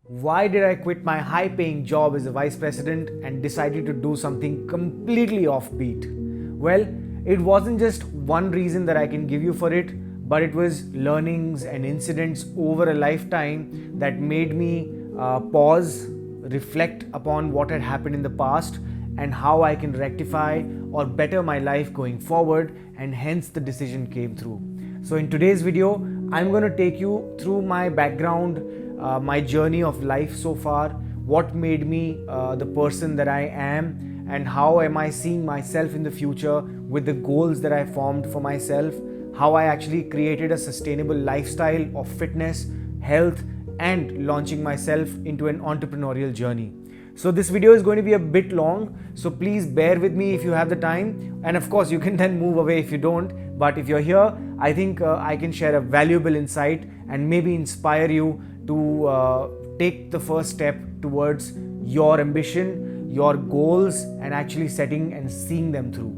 Why did I quit my high paying job as a vice president and decided to do something completely offbeat? Well, it wasn't just one reason that I can give you for it, but it was learnings and incidents over a lifetime that made me pause, reflect upon what had happened in the past and how I can rectify or better my life going forward, and hence the decision came through. So in today's video, I'm going to take you through my background, my journey of life so far, what made me the person that I am, and how am I seeing myself in the future with the goals that I formed for myself, how I actually created a sustainable lifestyle of fitness, health, and launching myself into an entrepreneurial journey. So this video is going to be a bit long, so please bear with me if you have the time, and of course you can then move away if you don't. But if you're here, I think I can share a valuable insight and maybe inspire you to take the first step towards your ambition, your goals, and actually setting and seeing them through.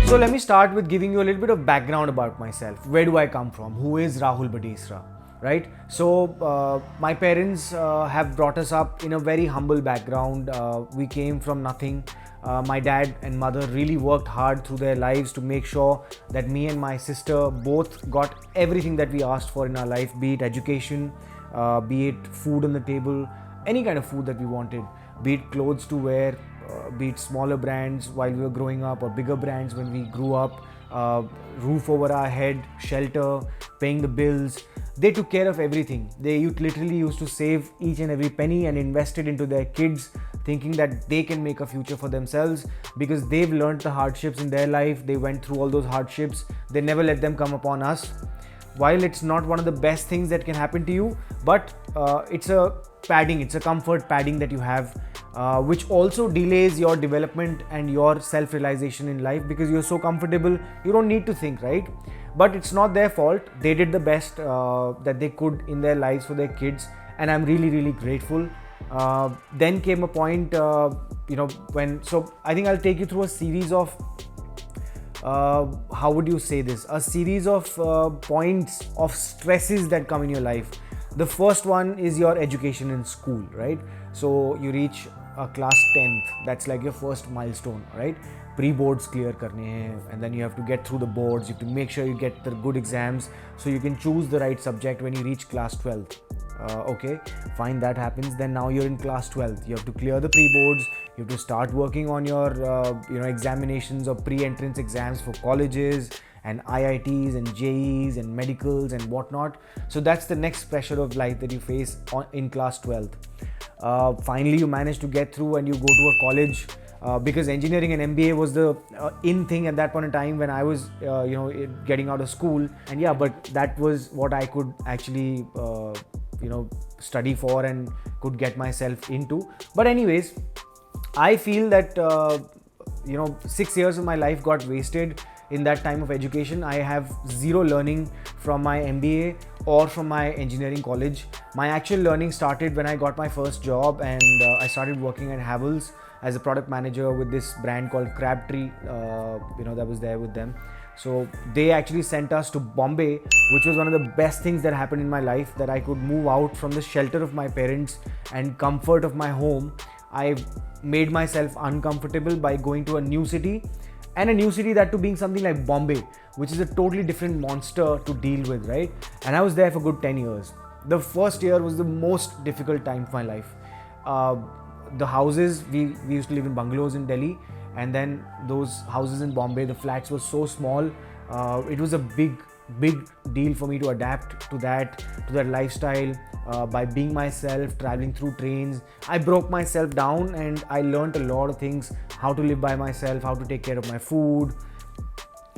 So let me start with giving you a little bit of background about myself. Where do I come from? Who is Rahul Badesra? Right? So my parents have brought us up in a very humble background. We came from nothing. My dad and mother really worked hard through their lives to make sure that me and my sister both got everything that we asked for in our life, be it education, be it food on the table, any kind of food that we wanted, be it clothes to wear, be it smaller brands while we were growing up or bigger brands when we grew up, roof over our head, shelter, paying the bills. They took care of everything. They literally used to save each and every penny and invest it into their kids, thinking that they can make a future for themselves because they've learned the hardships in their life. They went through all those hardships. They never let them come upon us. While it's not one of the best things that can happen to you, but it's a padding, it's a comfort padding that you have, which also delays your development and your self-realization in life because you're so comfortable, you don't need to think, right? But it's not their fault. They did the best that they could in their lives for their kids, and I'm really, really grateful. Then came a point, when, so I think I'll take you through a series of how would you say this? A series of points of stresses that come in your life. The first one is your education in school, right? So you reach a class 10th, that's like your first milestone, right? Pre-boards clear karne hain, and then you have to get through the boards. You have to make sure you get the good exams so you can choose the right subject when you reach class 12th. Okay, fine, that happens. Then now you're in class 12th. You have to clear the pre-boards. You have to start working on your examinations or pre-entrance exams for colleges and IITs and JEs and medicals and whatnot. So that's the next pressure of life that you face in class 12th. Finally, you manage to get through and you go to a college because engineering and MBA was the in thing at that point in time when I was getting out of school. And yeah, but that was what I could actually study for and could get myself into. But anyways, I feel that 6 years of my life got wasted in that time of education. I have zero learning from my MBA or from my engineering college. My actual learning started when I got my first job, and I started working at Havells as a product manager with this brand called Crabtree, that was there with them. So they actually sent us to Bombay, which was one of the best things that happened in my life, that I could move out from the shelter of my parents and comfort of my home. I made myself uncomfortable by going to a new city, and a new city that too being something like Bombay, which is a totally different monster to deal with, right? And I was there for good 10 years. The first year was the most difficult time of my life. The houses, we used to live in bungalows in Delhi, and then those houses in Bombay, the flats were so small. It was a big deal for me to adapt to that lifestyle by being myself, traveling through trains. I broke myself down and I learned a lot of things, how to live by myself, how to take care of my food,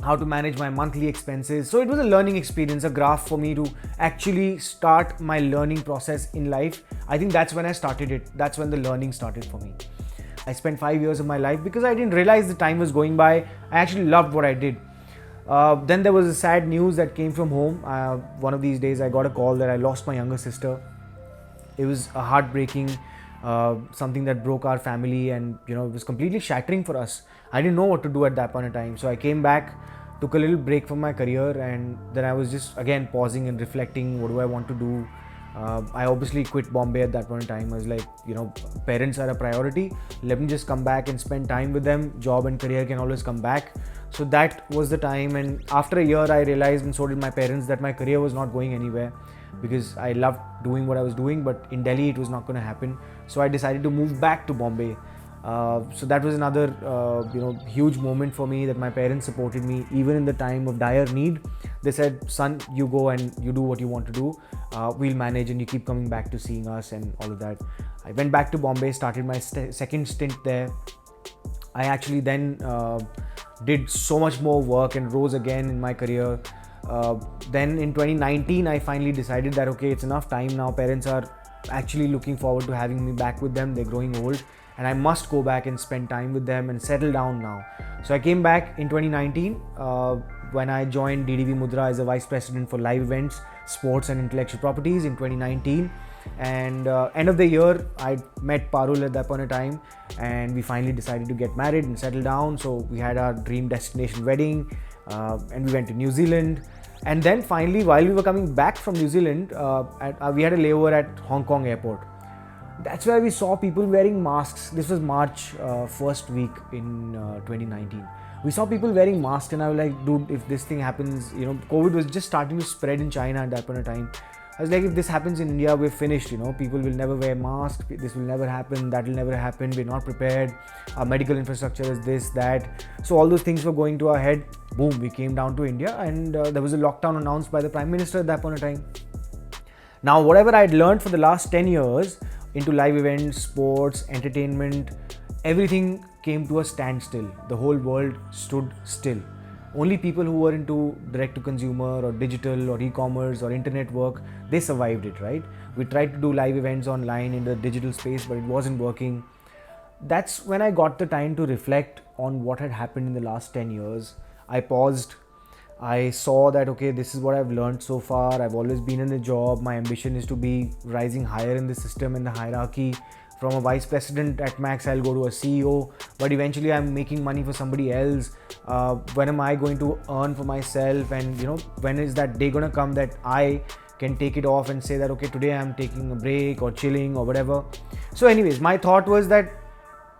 how to manage my monthly expenses. So it was a learning experience, a graph for me to actually start my learning process in life. I think that's when I started it. That's when the learning started for me. I spent 5 years of my life because I didn't realize the time was going by. I actually loved what I did. Then there was a sad news that came from home. One of these days I got a call that I lost my younger sister. It was a heartbreaking, something that broke our family, and it was completely shattering for us. I didn't know what to do at that point in time. So I came back, took a little break from my career, and then I was just again pausing and reflecting, what do I want to do? I obviously quit Bombay at that point in time. I was like, parents are a priority. Let me just come back and spend time with them. Job and career can always come back. So that was the time. And after a year, I realized, and so did my parents, that my career was not going anywhere, because I loved doing what I was doing, but in Delhi it was not going to happen. So I decided to move back to Bombay. So that was another huge moment for me, that my parents supported me even in the time of dire need. They said, son, you go and you do what you want to do. We'll manage, and you keep coming back to seeing us and all of that. I went back to Bombay, started my second stint there. I actually then did so much more work and rose again in my career. Then in 2019, I finally decided that, okay, it's enough time now. Parents are actually looking forward to having me back with them. They're growing old, and I must go back and spend time with them and settle down now. So I came back in 2019 when I joined DDV Mudra as a Vice President for Live Events, Sports and Intellectual Properties in 2019. And end of the year, I met Parul at that point in time, and we finally decided to get married and settle down. So we had our dream destination wedding, and we went to New Zealand. And then finally, while we were coming back from New Zealand, we had a layover at Hong Kong airport. That's where we saw people wearing masks. This was March first week in 2019. We saw people wearing masks, and I was like, dude, if this thing happens, COVID was just starting to spread in China at that point in time. I was like, if this happens in India, we're finished. People will never wear masks. This will never happen. That will never happen. We're not prepared. Our medical infrastructure is this, that. So all those things were going to our head. Boom, we came down to India, and there was a lockdown announced by the Prime Minister at that point in time. Now, whatever I'd learned for the last 10 years into live events, sports, entertainment, everything came to a standstill. The whole world stood still. Only people who were into direct to consumer or digital or e-commerce or internet work, they survived it, right? We tried to do live events online in the digital space, but it wasn't working. That's when I got the time to reflect on what had happened in the last 10 years. I paused. I saw that, okay, this is what I've learned so far. I've always been in a job. My ambition is to be rising higher in the system and the hierarchy. From a vice president at max, I'll go to a CEO, but eventually I'm making money for somebody else. When am I going to earn for myself? And when is that day going to come that I can take it off and say that, okay, today I'm taking a break or chilling or whatever. So anyways, my thought was that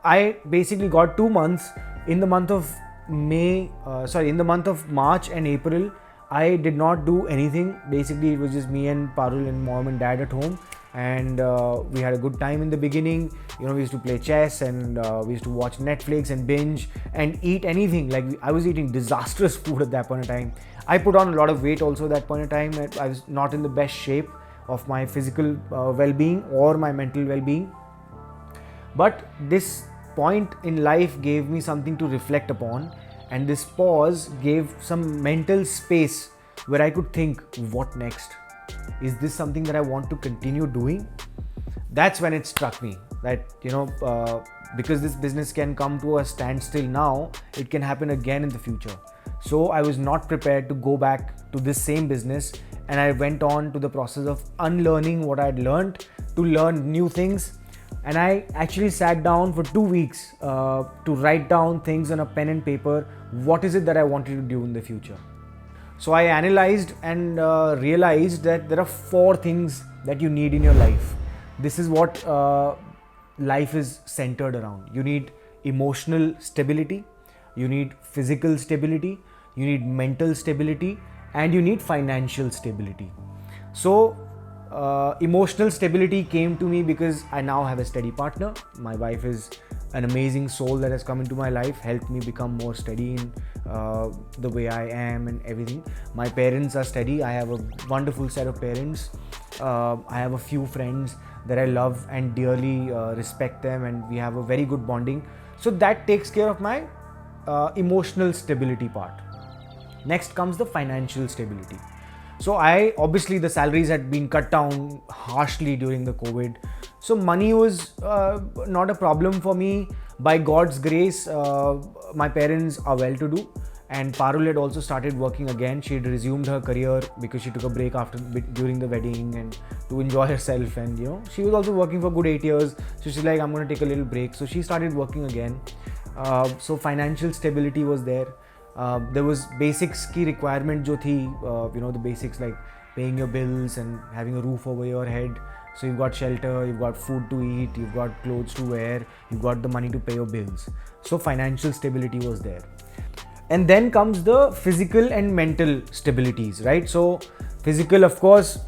I basically got 2 months. In the month of in the month of March and April, I did not do anything. Basically, it was just me and Parul and mom and dad at home. And we had a good time in the beginning. We used to play chess, and we used to watch Netflix and binge and eat anything. Like I was eating disastrous food at that point in time. I put on a lot of weight also at that point in time. I was not in the best shape of my physical well-being or my mental well-being. But this point in life gave me something to reflect upon, and this pause gave some mental space where I could think, what next? Is this something that I want to continue doing? That's when it struck me that, because this business can come to a standstill now, it can happen again in the future. So I was not prepared to go back to this same business, and I went on to the process of unlearning what I'd learned to learn new things. And I actually sat down for 2 weeks to write down things on a pen and paper. What is it that I wanted to do in the future? So I analyzed and realized that there are 4 things that you need in your life. This is what life is centered around. You need emotional stability, you need physical stability, you need mental stability, and you need financial stability. So emotional stability came to me because I now have a steady partner. My wife is an amazing soul that has come into my life, helped me become more steady in the way I am and everything. My parents are steady. I have a wonderful set of parents. I have a few friends that I love and dearly respect them, and we have a very good bonding. So that takes care of my emotional stability part. Next comes the financial stability. So obviously the salaries had been cut down harshly during the COVID. So money was not a problem for me. By God's grace, my parents are well-to-do, and Parul had also started working again. She had resumed her career because she took a break during the wedding and to enjoy herself, and she was also working for good 8 years. So she's like, I'm going to take a little break. So she started working again. So financial stability was there. There was basics key requirement jo thi, the basics like paying your bills and having a roof over your head. So you've got shelter, you've got food to eat, you've got clothes to wear, you've got the money to pay your bills. So financial stability was there. And then comes the physical and mental stabilities, right? So physical, of course,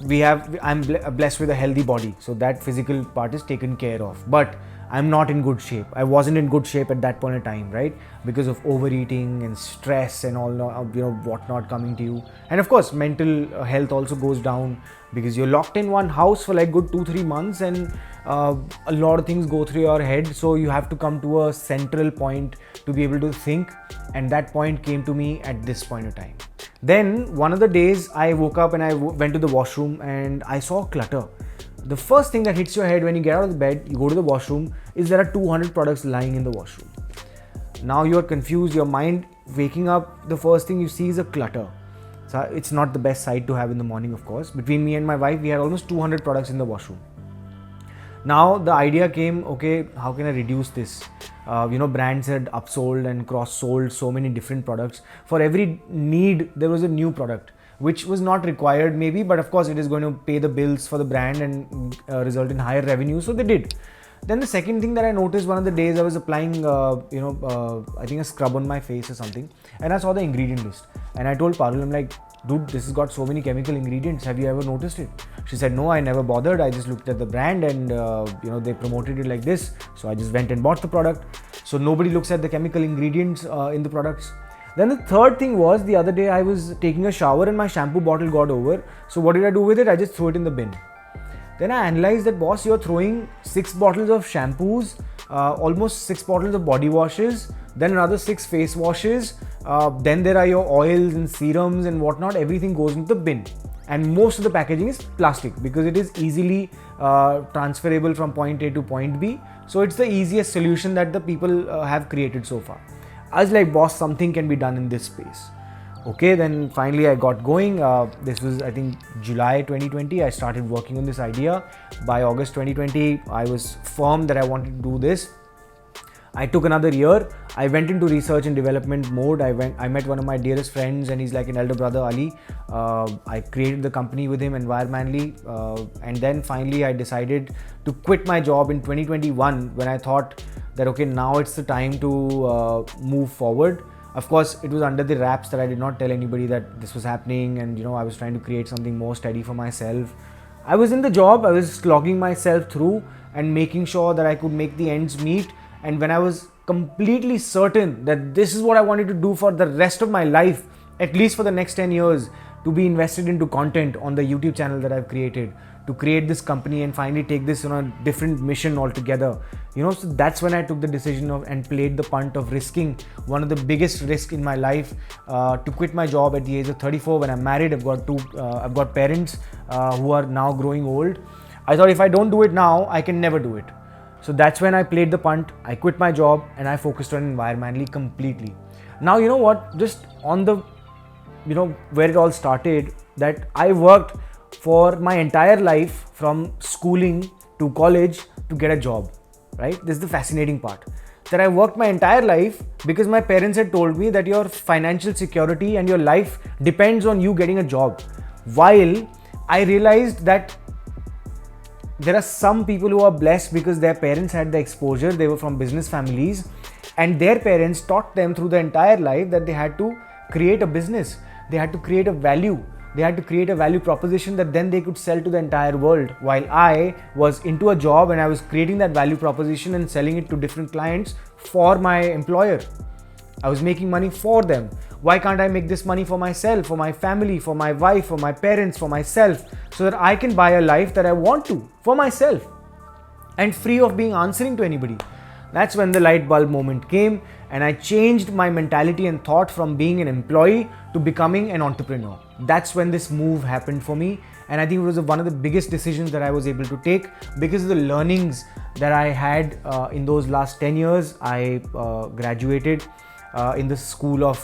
I'm blessed with a healthy body. So that physical part is taken care of. But I'm not in good shape. I wasn't in good shape at that point in time, right? Because of overeating and stress and all, whatnot coming to you. And of course, mental health also goes down because you're locked in one house for like good 2-3 months, and a lot of things go through your head. So you have to come to a central point to be able to think. And that point came to me at this point of time. Then one of the days I woke up and I went to the washroom and I saw clutter. The first thing that hits your head when you get out of the bed, you go to the washroom, is there are 200 products lying in the washroom. Now you're confused, your mind waking up, the first thing you see is a clutter. So it's not the best sight to have in the morning, of course. Between me and my wife, we had almost 200 products in the washroom. Now the idea came, okay, how can I reduce this? Brands had upsold and cross-sold so many different products. For every need, there was a new product, which was not required maybe, but of course it is going to pay the bills for the brand and result in higher revenue. So they did. Then the second thing that I noticed, one of the days I was applying, I think a scrub on my face or something, and I saw the ingredient list. And I told Parul, I'm like, dude, this has got so many chemical ingredients. Have you ever noticed it? She said, no, I never bothered. I just looked at the brand and, they promoted it like this. So I just went and bought the product. So nobody looks at the chemical ingredients in the products. Then the third thing was, the other day I was taking a shower and my shampoo bottle got over. So what did I do with it? I just threw it in the bin. Then I analyzed that, boss, you're throwing 6 bottles of shampoos, almost 6 bottles of body washes, then another 6 face washes, then there are your oils and serums and whatnot. Everything goes into the bin. And most of the packaging is plastic because it is easily transferable from point A to point B. So it's the easiest solution that the people have created so far. I was like, boss, something can be done in this space. Okay, then finally I got going. This was, I think, July 2020. I started working on this idea. By August 2020, I was firm that I wanted to do this. I took another year. I went into research and development mode. I met one of my dearest friends, and he's like an elder brother, Ali. I created the company with him, Environmentally. And then finally I decided to quit my job in 2021 when I thought that, okay, now it's the time to move forward. Of course, it was under the wraps that I did not tell anybody that this was happening, and I was trying to create something more steady for myself. I was in the job, I was slogging myself through and making sure that I could make the ends meet. And when I was completely certain that this is what I wanted to do for the rest of my life, at least for the next 10 years, to be invested into content on the YouTube channel that I've created, to create this company and finally take this on a different mission altogether. So that's when I took the decision and played the punt of risking one of the biggest risks in my life, to quit my job at the age of 34 when I'm married. I've got parents who are now growing old. I thought if I don't do it now, I can never do it. So that's when I played the punt. I quit my job and I focused on Environmentally completely. Now, you know what? Just on the, where it all started, that I worked for my entire life from schooling to college to get a job, right? This is the fascinating part. That I worked my entire life because my parents had told me that your financial security and your life depends on you getting a job. While I realized that there are some people who are blessed because their parents had the exposure, they were from business families, and their parents taught them through the entire life that they had to create a business, they had to create a value, they had to create a value proposition that then they could sell to the entire world. While I was into a job and I was creating that value proposition and selling it to different clients for my employer. I was making money for them. Why can't I make this money for myself, for my family, for my wife, for my parents, for myself, so that I can buy a life that I want to for myself and free of being answering to anybody? That's when the light bulb moment came, and I changed my mentality and thought from being an employee to becoming an entrepreneur. That's when this move happened for me, and I think it was one of the biggest decisions that I was able to take because of the learnings that I had in those last 10 years. I graduated. in the school of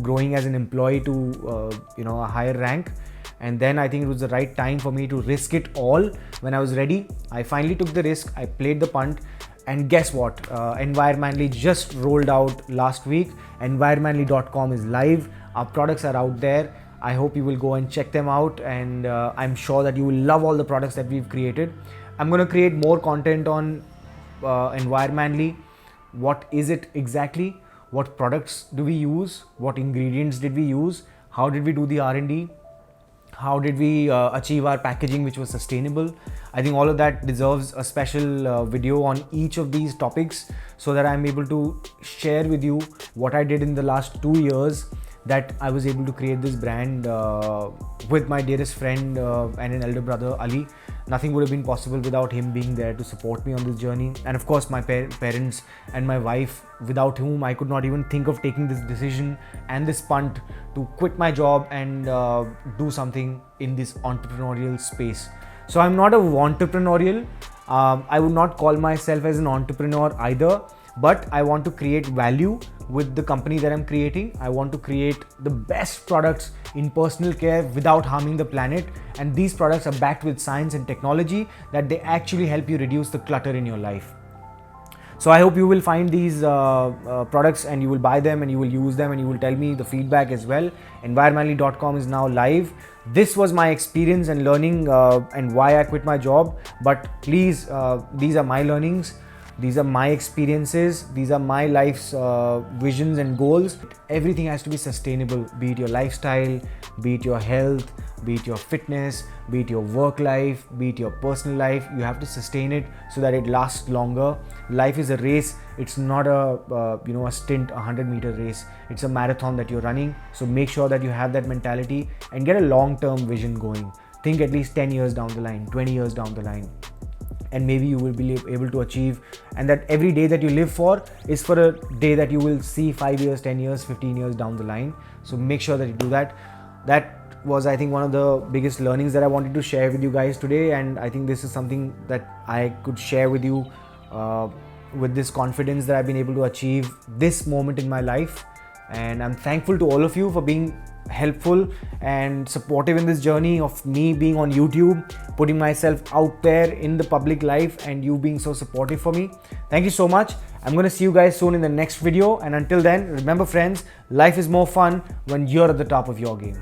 growing as an employee to a higher rank. And then I think it was the right time for me to risk it all. When I was ready, I finally took the risk. I played the punt. And guess what? Environmentally just rolled out last week. Environmentally.com is live. Our products are out there. I hope you will go and check them out. And I'm sure that you will love all the products that we've created. I'm going to create more content on Environmentally. What is it exactly? What products do we use? What ingredients did we use? How did we do the R&D? How did we achieve our packaging which was sustainable? I think all of that deserves a special video on each of these topics, so that I'm able to share with you what I did in the last 2 years, that I was able to create this brand with my dearest friend and an elder brother, Ali. Nothing would have been possible without him being there to support me on this journey. And of course my parents and my wife, without whom I could not even think of taking this decision and this punt to quit my job and do something in this entrepreneurial space. So I'm not a entrepreneurial. I would not call myself as an entrepreneur either, but I want to create value with the company that I'm creating. I want to create the best products in personal care without harming the planet. And these products are backed with science and technology that they actually help you reduce the clutter in your life. So I hope you will find these products and you will buy them and you will use them and you will tell me the feedback as well. Environmentally.com is now live. This was my experience and learning and why I quit my job. But please, these are my learnings. These are my experiences. These are my life's visions and goals. Everything has to be sustainable, be it your lifestyle, be it your health, be it your fitness, be it your work life, be it your personal life. You have to sustain it so that it lasts longer. Life is a race. It's not a stint, 100-meter race. It's a marathon that you're running. So make sure that you have that mentality and get a long-term vision going. Think at least 10 years down the line, 20 years down the line. And maybe you will be able to achieve, and that every day that you live for is for a day that you will see 5 years, 10 years, 15 years down the line. So make sure that you do that. That was, I think, one of the biggest learnings that I wanted to share with you guys today. And I think this is something that I could share with you with this confidence that I've been able to achieve this moment in my life. And I'm thankful to all of you for being helpful and supportive in this journey of me being on YouTube, putting myself out there in the public life, and you being so supportive for me. Thank you so much. I'm going to see you guys soon in the next video. And until then, remember friends, life is more fun when you're at the top of your game.